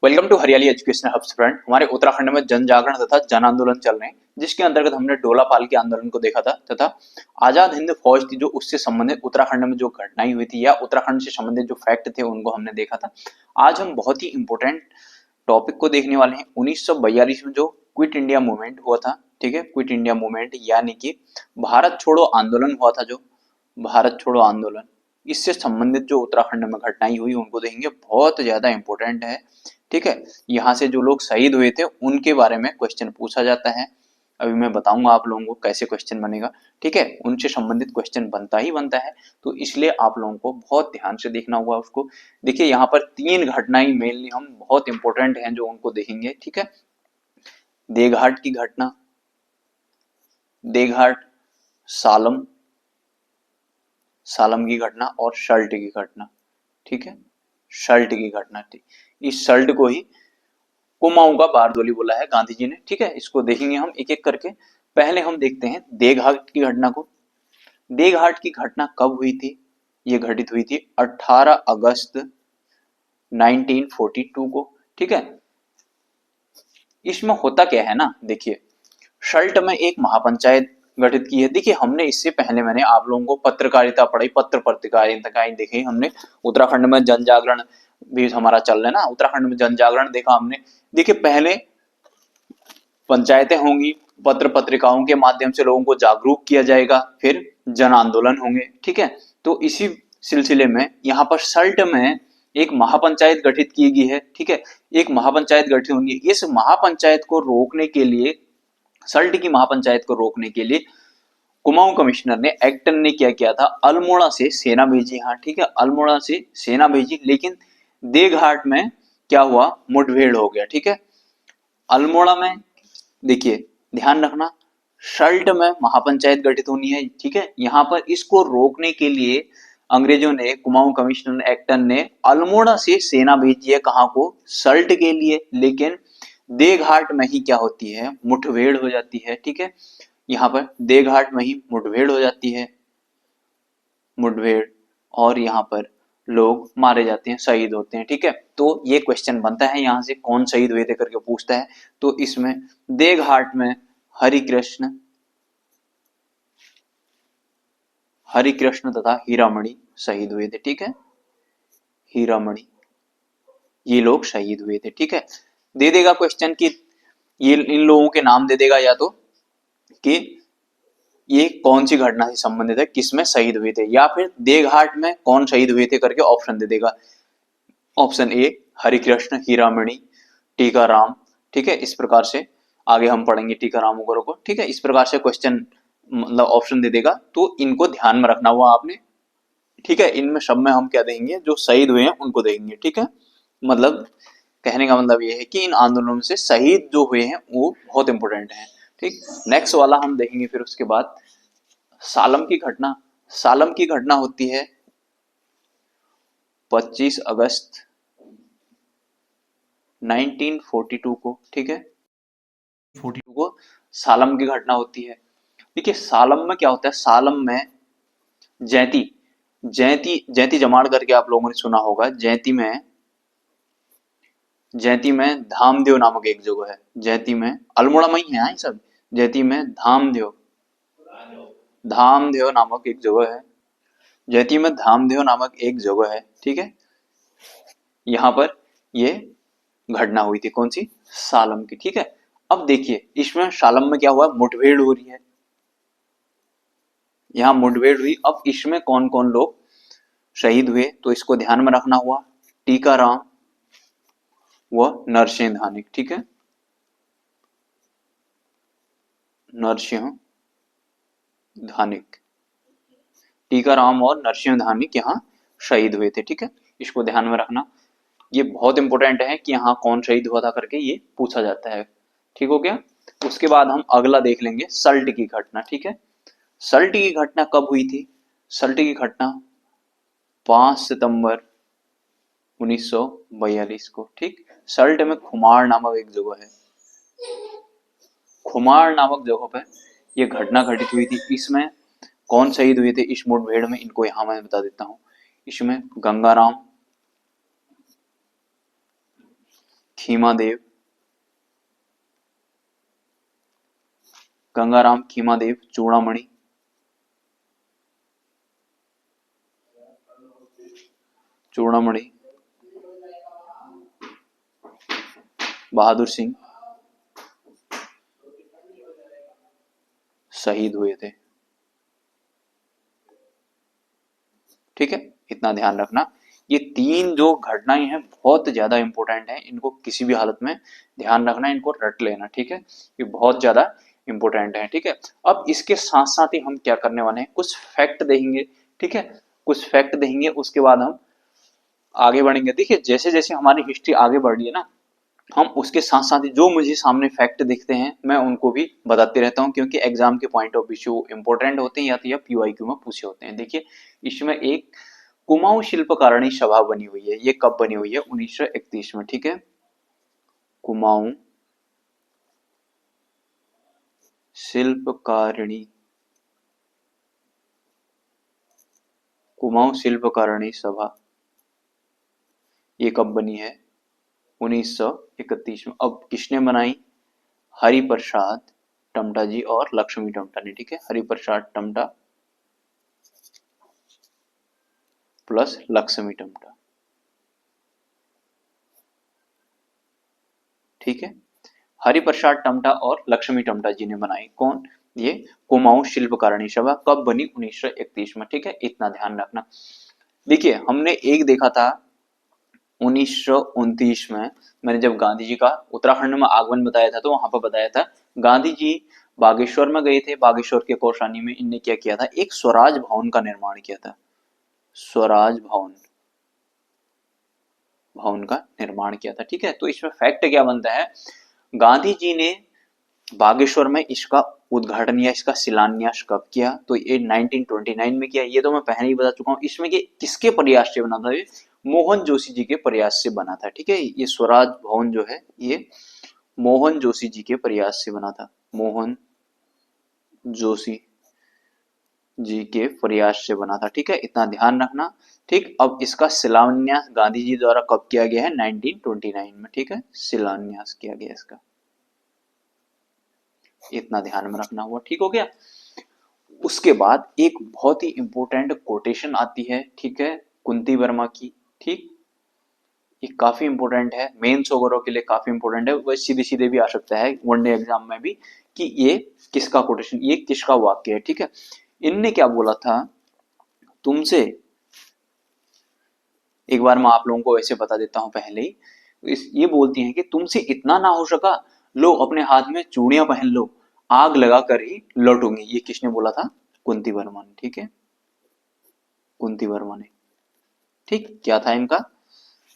Welcome to हरियाली educational hubs friend. हमारे उत्तराखंड में जन जागरण तथा जन आंदोलन चल रहे हैं, जिसके अंतर्गत हमने डोलापाल के आंदोलन को देखा था तथा आजाद हिंद फौज थी जो उससे संबंधित उत्तराखंड में जो घटनाएं हुई थी या उत्तराखंड से संबंधित जो फैक्ट थे उनको हमने देखा था। आज हम बहुत ही इंपॉर्टेंट टॉपिक को देखने वाले हैं। 1942 में जो क्विट इंडिया मूवमेंट हुआ था, ठीक है, क्विट इंडिया मूवमेंट यानी कि भारत छोड़ो आंदोलन हुआ था, जो भारत छोड़ो आंदोलन, इससे संबंधित जो उत्तराखंड में घटनाएं हुई उनको देखेंगे। बहुत ज्यादा इंपॉर्टेंट है, ठीक है। यहाँ से जो लोग शहीद हुए थे उनके बारे में क्वेश्चन पूछा जाता है। अभी मैं बताऊंगा आप लोगों को कैसे क्वेश्चन बनेगा, ठीक है। उनसे संबंधित क्वेश्चन बनता ही बनता है, तो इसलिए आप लोगों को बहुत ध्यान से देखना होगा उसको। देखिए यहाँ पर तीन घटनाएं मेनली हम बहुत इंपॉर्टेंट हैं जो उनको देखेंगे, ठीक है। देघाट की घटना, देघाट, सालम, सालम की घटना और सल्ट की घटना, ठीक है, सल्ट की घटना थी। इस सल्ट को ही कुमाऊं का बारदोली बोला है गांधी जी ने, ठीक है। इसको देखेंगे हम एक एक करके। पहले हम देखते हैं देघाट की घटना को। देघाट की घटना कब हुई थी? ये घटित हुई थी 18 अगस्त 1942 को, ठीक है। इसमें होता क्या है ना, देखिए सल्ट में एक महापंचायत गठित की है। देखिए हमने इससे पहले मैंने आप लोगों को पत्रकारिता पढ़ाई, पत्र पत्रिकारिता देखी हमने। उत्तराखंड में जन जागरण भी हमारा चल रहा है ना, उत्तराखंड में जन जागरण देखा हमने। देखिए पहले पंचायतें होंगी, पत्र पत्रिकाओं के माध्यम से लोगों को जागरूक किया जाएगा, फिर जन आंदोलन होंगे, ठीक है। तो इसी सिलसिले में यहाँ पर सल्ट में एक महापंचायत गठित की गई है, ठीक है। एक महापंचायत गठित होंगी। इस महापंचायत को रोकने के लिए, सल्ट की महापंचायत को रोकने के लिए कुमाऊं कमिश्नर ने, एक्टन ने क्या किया था, अल्मोड़ा से सेना भेजी, हाँ ठीक है, अल्मोड़ा से सेना भेजी। लेकिन देघाट में क्या हुआ, मुठभेड़ हो गया, ठीक है। अल्मोड़ा में देखिए ध्यान रखना, सल्ट में महापंचायत गठित होनी है, ठीक है। यहाँ पर इसको रोकने के लिए अंग्रेजों ने, कुमाऊं कमिश्नर एक्टन ने अल्मोड़ा से सेना भेजी है, कहाँ को, सल्ट के लिए। लेकिन देघाट में ही क्या होती है, मुठभेड़ हो जाती है, ठीक है। यहाँ पर देघाट में ही मुठभेड़ हो जाती है, मुठभेड़, और यहाँ पर लोग मारे जाते हैं, शहीद होते हैं, ठीक है। तो ये क्वेश्चन बनता है यहाँ से, कौन शहीद हुए थे करके पूछता है। तो इसमें देघाट में हरिकृष्ण, हरिकृष्ण तथा हीरामणि शहीद हुए थे, ठीक है। हीरामणि, ये लोग शहीद हुए थे, ठीक है। दे देगा क्वेश्चन कि ये इन लोगों के नाम दे देगा, या तो कि ये कौन सी घटना से संबंधित है, किसमें शहीद हुए थे, या फिर देघाट में कौन शहीद हुए थे करके ऑप्शन दे देगा। ऑप्शन ए हरिकृष्ण, हीरामणि, टीकाराम, ठीक है। इस प्रकार से आगे हम पढ़ेंगे टीकाराम वगैरह को, ठीक है। इस प्रकार से क्वेश्चन मतलब ऑप्शन दे देगा, तो इनको ध्यान में रखना हुआ आपने, ठीक है। इनमें सब में हम क्या देंगे, जो शहीद हुए हैं उनको देंगे, ठीक है। मतलब कहने का मतलब ये है कि इन आंदोलनों से शहीद जो हुए हैं वो बहुत इंपॉर्टेंट है, ठीक। नेक्स्ट वाला हम देखेंगे फिर उसके बाद सालम की घटना। सालम की घटना होती है 25 अगस्त 1942 को, ठीक है, 42 को सालम की घटना होती है। देखिए सालम में क्या होता है, सालम में जैती, जैती जैती जमाड़ करके आप लोगों ने सुना होगा। जैती में, जैती में धामदेव नामक एक जगह है, जैती में, अल्मोड़ा में ही है हाँ, सब जैती में धामदेव, धामदेव नामक एक जगह है। जैती में धामदेव नामक एक जगह है, ठीक है। यहाँ पर ये घटना हुई थी, कौन सी, सालम की, ठीक है। अब देखिए इसमें सालम में क्या हुआ, मुठभेड़ हो रही है, यहाँ मुठभेड़ हुई। अब इसमें कौन कौन लोग शहीद हुए, तो इसको ध्यान में रखना हुआ, टीकाराम व नरसिंह धानिक, ठीक है, नरसिंह धानिक, टीकाराम और नरसिंह धानिक यहाँ शहीद हुए थे, ठीक है। इसको ध्यान में रखना, ये बहुत इंपॉर्टेंट है कि यहाँ कौन शहीद हुआ था करके ये पूछा जाता है, ठीक हो गया। उसके बाद हम अगला देख लेंगे सल्ट की घटना, ठीक है। सल्ट की घटना कब हुई थी, सल्ट की घटना 5 सितंबर 1942 को, ठीक। सल्ट में खुमार नामक एक जगह है, खुमार नामक जगह पर यह घटना घटित हुई थी। इसमें कौन शहीद हुए थे इस मुठभेड़ में, इनको यहां मैं बता देता हूं। इसमें गंगाराम, खीमादेव, गंगाराम खीमादेव चूड़ामणि, चूड़ामणि, बहादुर सिंह शहीद हुए थे। ठीक है, इतना ध्यान रखना। ये तीन जो घटनाएं हैं बहुत ज्यादा इंपॉर्टेंट है, इनको किसी भी हालत में ध्यान रखना, इनको रट लेना। ठीक है, ये बहुत ज्यादा इंपॉर्टेंट है। ठीक है, अब इसके साथ साथ ही हम क्या करने वाले हैं, कुछ फैक्ट देंगे। ठीक है, कुछ फैक्ट देंगे, उसके बाद हम आगे बढ़ेंगे। देखिए जैसे जैसे हमारी हिस्ट्री आगे बढ़ रही है ना, हम उसके साथ साथ जो मुझे सामने फैक्ट दिखते हैं मैं उनको भी बताते रहता हूं, क्योंकि एग्जाम के पॉइंट ऑफ व्यू इंपॉर्टेंट होते हैं या तो या पीवाईक्यू में पूछे होते हैं। देखिए इसमें एक कुमाऊं शिल्पकारिणी सभा बनी हुई है, ये कब बनी हुई है, 1931 में। ठीक है, कुमाऊं शिल्पकारिणी, कुमाऊं शिल्पकारिणी सभा ये कब बनी है, 1931 में। अब किसने बनाई, हरिप्रसाद टमटा जी और लक्ष्मी टमटा ने। ठीक है, हरिप्रसाद टमटा प्लस लक्ष्मी टमटा। ठीक है, हरिप्रसाद टमटा और लक्ष्मी टमटा जी ने बनाई। कौन, ये कुमाऊं शिल्पकारिणी सभा कब बनी, 1931 में। ठीक है, इतना ध्यान रखना। देखिए हमने एक देखा था 1929 में, मैंने जब गांधी जी का उत्तराखंड में आगमन बताया था तो वहां पर बताया था गांधी जी बागेश्वर में गए थे। बागेश्वर के कौशानी में इनने क्या किया था, एक स्वराज भवन का निर्माण किया था। स्वराज भवन, भवन का निर्माण किया था। ठीक है, तो इसमें फैक्ट क्या बनता है, गांधी जी ने बागेश्वर में इसका उद्घाटन या इसका शिलान्यास कब किया, तो ये 1929 में किया। ये तो मैं पहले ही बता चुका हूँ। इसमें कि किसके प्रयास से बना था, ये मोहन जोशी जी के प्रयास से बना था। ठीक है, ये स्वराज भवन जो है ये मोहन जोशी जी के प्रयास से बना था, मोहन जोशी जी के प्रयास से बना था। ठीक है, इतना ध्यान रखना। ठीक, अब इसका शिलान्यास गांधी जी द्वारा कब किया गया है, 1929 में। ठीक है, शिलान्यास किया गया इसका, इतना ध्यान में रखना हुआ। ठीक हो गया। उसके बाद एक बहुत ही इंपॉर्टेंट कोटेशन आती है। ठीक है, कुंती वर्मा की। ठीक, ये काफी इंपॉर्टेंट है, मेंस वगैरह के लिए काफी इंपॉर्टेंट है, वह सीधे सीधे भी आ सकता है वनडे एग्जाम में भी, कि ये किसका कोटेशन, ये किसका वाक्य है। ठीक है, इनने क्या बोला था, तुमसे, एक बार मैं आप लोगों को ऐसे बता देता हूं पहले ही, ये बोलती हैं कि तुमसे इतना ना हो सका, लो अपने हाथ में चूड़ियां पहन लो, आग लगा कर ही लौटूंगी। ये किसने बोला था, कुंती वर्मा ने। ठीक है, कुंती वर्मा ने। ठीक, क्या था इनका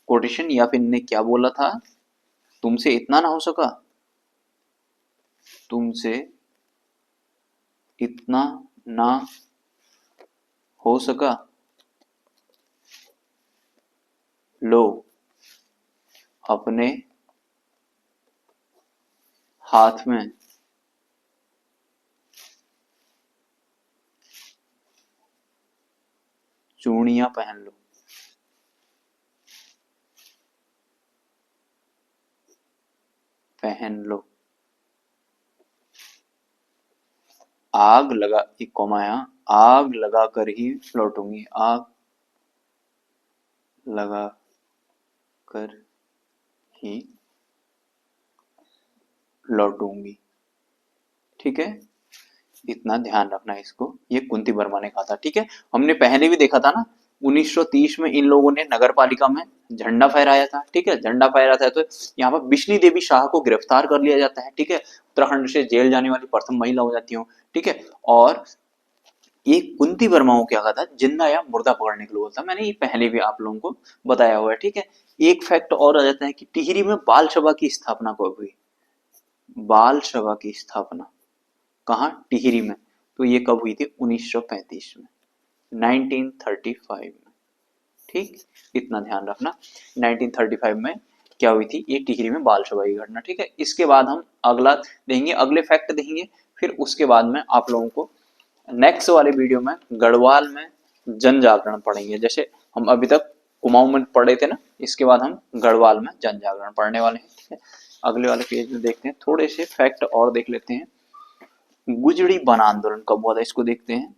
कोटेशन, या फिर इनने क्या बोला था, तुमसे इतना ना हो सका, तुमसे इतना ना हो सका, लो अपने हाथ में चूड़ियां पहन लो। पहन लो, आग लगा, एक कौमाया, आग लगा कर ही लौटूंगी, आग लगा कर ही लौटूंगी। ठीक है, इतना ध्यान रखना इसको, ये कुंती वर्मा ने कहा था। ठीक है, हमने पहले भी देखा था ना 1930 में इन लोगों ने नगर पालिका में झंडा फहराया था। ठीक है, झंडा फहराया था, तो यहाँ पर बिश्नी देवी शाह को गिरफ्तार कर लिया जाता है। ठीक है, उत्तराखंड से जेल जाने वाली प्रथम महिला हो जाती हूँ। ठीक है, और ये कुंती वर्मा को क्या कहा था, जिंदा या मुर्दा पकड़ने के लिए बोलता, मैंने ये पहले भी आप लोगों को बताया हुआ है। ठीक है, एक फैक्ट और आ जाता है कि टिहरी में बाल सभा की स्थापना कब हुई, बाल सभा की स्थापना कहाँ, टिहरी में। तो ये कब हुई थी, 1935 में, 1935 में। ठीक, इतना ध्यान रखना, 1935 में क्या हुई थी, ये टिहरी में बाल सभा की घटना। ठीक है, इसके बाद हम अगला देंगे, अगले फैक्ट देंगे, फिर उसके बाद में आप लोगों को नेक्स्ट वाले वीडियो में गढ़वाल में जन जागरण पढ़ेंगे। जैसे हम अभी तक कुमाऊं में पढ़े थे ना, इसके बाद हम गढ़वाल में जन जागरण पढ़ने वाले हैं। ठीक है, अगले वाले पेज में देखते हैं, थोड़े से फैक्ट और देख लेते हैं। गुजड़ी वन आंदोलन कब हुआ था, इसको देखते हैं।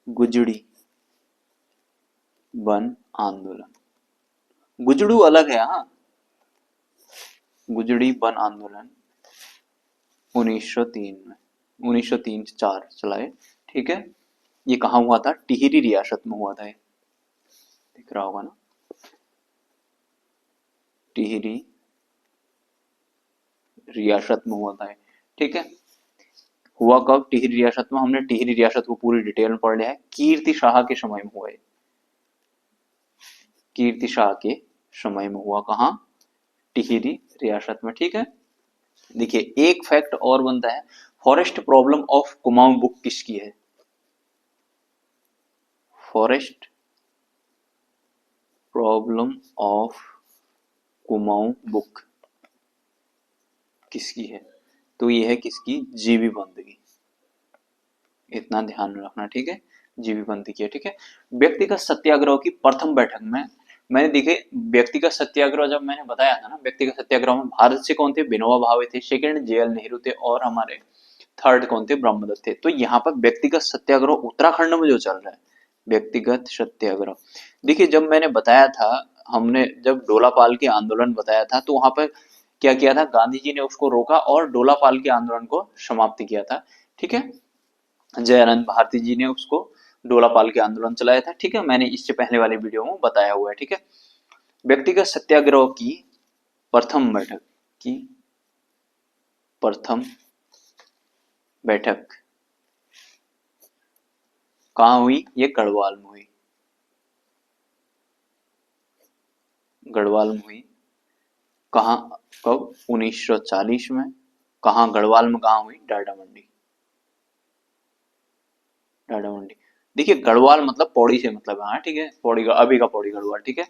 गुजड़ी वन आंदोलन, गुजड़ू अलग है, हाँ। गुजड़ी वन आंदोलन 1903 में, 1903 से 4 चलाए। ठीक है, ये कहाँ हुआ था, टिहरी रियासत में हुआ था। ये दिख रहा होगा ना, टिहरी रियासत में हुआ था। ठीक है, हुआ कब, टिहरी रियासत में। हमने टिहरी रियासत को पूरी डिटेल में पढ़ लिया है। कीर्ति शाह के समय में हुआ है, कीर्ति शाह के समय में हुआ, कहाँ, टिहरी रियासत में। ठीक है, देखिए एक फैक्ट और बनता है, forest problem of Kumaon book किसकी है, forest problem of Kumaon book किसकी है, तो ये है किसकी, जीबी पंत की। इतना ध्यान में रखना, ठीक है, जीबी पंत की है। ठीक है, व्यक्तिगत सत्याग्रह की प्रथम बैठक में मैंने देखे, व्यक्तिगत सत्याग्रह जब मैंने बताया था ना, व्यक्तिगत सत्याग्रह में भारत से कौन थे, विनोबा भावे थे, सेकंड जेएल नेहरू थे, और हमारे थर्ड कौन थे, ब्रह्मदत्त थे। तो यहाँ पर व्यक्तिगत सत्याग्रह उत्तराखंड में जो चल रहा है, व्यक्तिगत सत्याग्रह, देखिए जब मैंने बताया था, हमने जब डोलापाल के आंदोलन बताया था, तो वहां पर क्या किया था, गांधी जी ने उसको रोका और डोलापाल के आंदोलन को समाप्त किया था। ठीक है, जयानंद भारती जी ने उसको डोलापाल के आंदोलन चलाया था। ठीक है, मैंने इससे पहले वाले वीडियो में बताया हुआ है। ठीक है, व्यक्तिगत सत्याग्रह की प्रथम बैठक, की प्रथम बैठक कहाँ हुई, ये गढ़वाल में हुई, गढ़वाल में हुई। कहाँ, कब, 1940 में। कहाँ, गढ़वाल में, कहाँ हुई, डाडा मंडी, डाडा मंडी। देखिए गढ़वाल मतलब पौड़ी से मतलब है, हाँ ठीक है, पौड़ी का, अभी का पौड़ी गढ़वाल। ठीक है,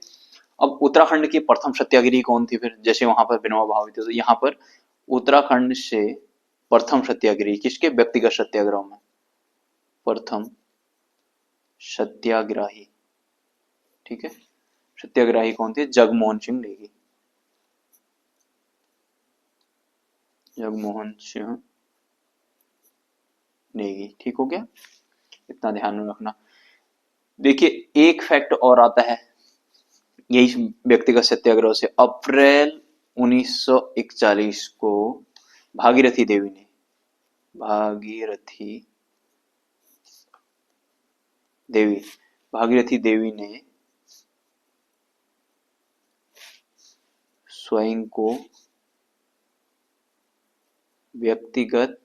अब उत्तराखंड की प्रथम सत्याग्रही कौन थी फिर, जैसे वहां पर विनोबा भावे थे, तो यहाँ पर उत्तराखंड से प्रथम सत्याग्रही किसके, व्यक्तिगत सत्याग्रह में प्रथम सत्याग्रही। ठीक है, सत्याग्रही कौन थे, जगमोहन सिंह नेगी, जगमोहन सिंह नेगी। ठीक हो गया, इतना ध्यान में रखना। देखिए एक फैक्ट और आता है यही व्यक्तिगत सत्याग्रह से, अप्रैल 1941 को भागीरथी देवी ने, भागीरथी देवी, भागीरथी देवी ने स्वयं को व्यक्तिगत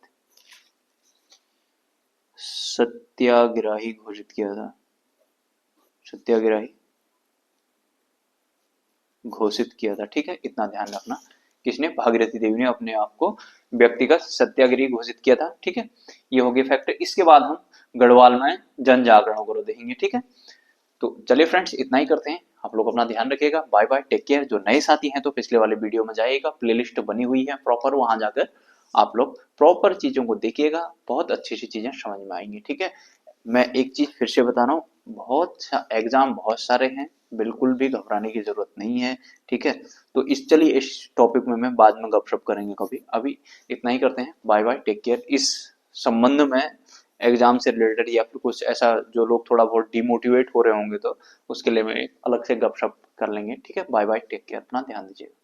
सत्याग्रही घोषित किया था, सत्याग्रही घोषित किया था। ठीक है, इतना ध्यान रखना, किसने, भागीरथी देवी ने अपने आप को व्यक्तिगत सत्याग्रही घोषित किया था। ठीक है, ये हो गए फैक्ट। इसके बाद हम गढ़वाल में जन जागरण को देखेंगे। ठीक है, तो चलिए फ्रेंड्स इतना ही करते हैं, आप लोग अपना ध्यान रखिएगा, बाय बाय, टेक केयर। जो नए साथी हैं तो पिछले वाले वीडियो में जाइएगा, प्लेलिस्ट बनी हुई है प्रॉपर, वहां जाकर आप लोग प्रॉपर चीजों को देखिएगा, बहुत अच्छी अच्छी चीजें समझ में आएंगी। ठीक है, मैं एक चीज फिर से बता रहा हूँ, बहुत एग्जाम बहुत सारे हैं, बिल्कुल भी घबराने की जरूरत नहीं है। ठीक है, तो इस चलिए इस टॉपिक में मैं बाद में गपशप करेंगे कभी, अभी इतना ही करते हैं, बाय बाय, टेक केयर। इस संबंध में एग्जाम से रिलेटेड या फिर कुछ ऐसा जो लोग थोड़ा बहुत डिमोटिवेट हो रहे होंगे, तो उसके लिए मैं अलग से गपशप कर लेंगे। ठीक है, बाय बाय, टेक केयर, अपना ध्यान दीजिएगा।